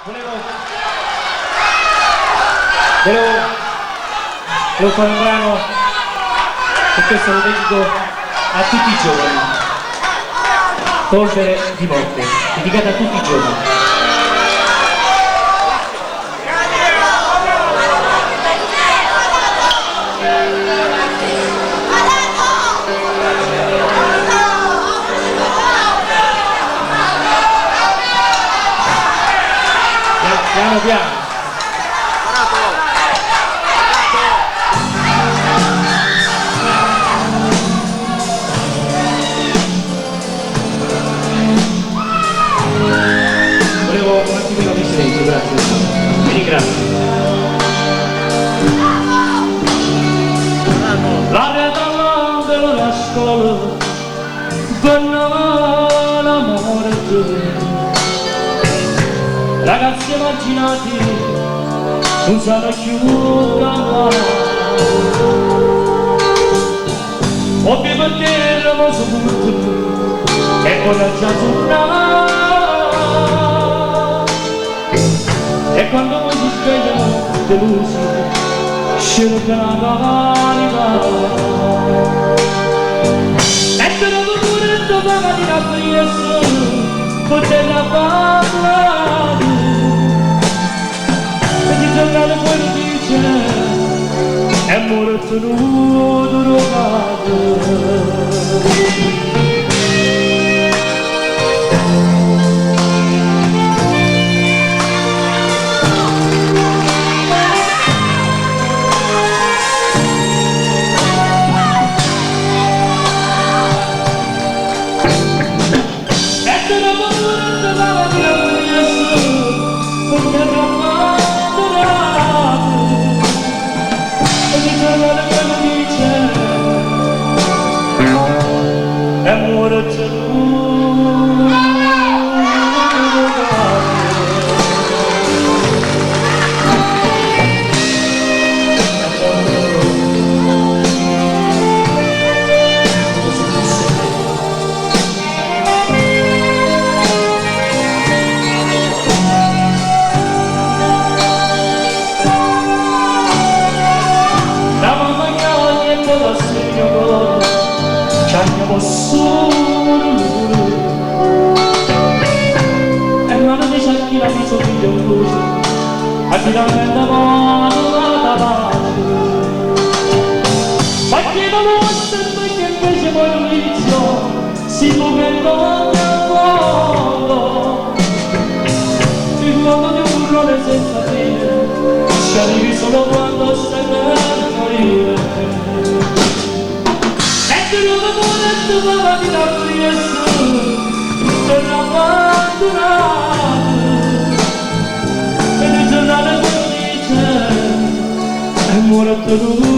Volevo fare un brano, e questo lo dedico a tutti i giovani. Polvere di morte, dedicata a tutti i giovani. Piano piano. Volevo un attimino di silenzio, grazie. Vi ringrazio. La realtà della scuola con l'amore ragazzi emarginati non sanno più cantare, ovvio perché eravamo saputo e ora già tornare, e quando voi si svegliano delusi cercano l'anima e te lo pure doveva dire a Cristo poterla parlare. Giornale poi lo dice è morto nudo drogato. E te lo pure doveva dire a Cristo poterla e non mi c'è chi la mi somiglio in luce a chi la mette mano davanti, ma chi non lo osserva che invece poi l'inizio si può che non è mondo, il mondo di un burrone senza fine ci arrivi solo quando stai per morire. Tu mamma di la sono abbandonato e il giornale lo dice è morto lui.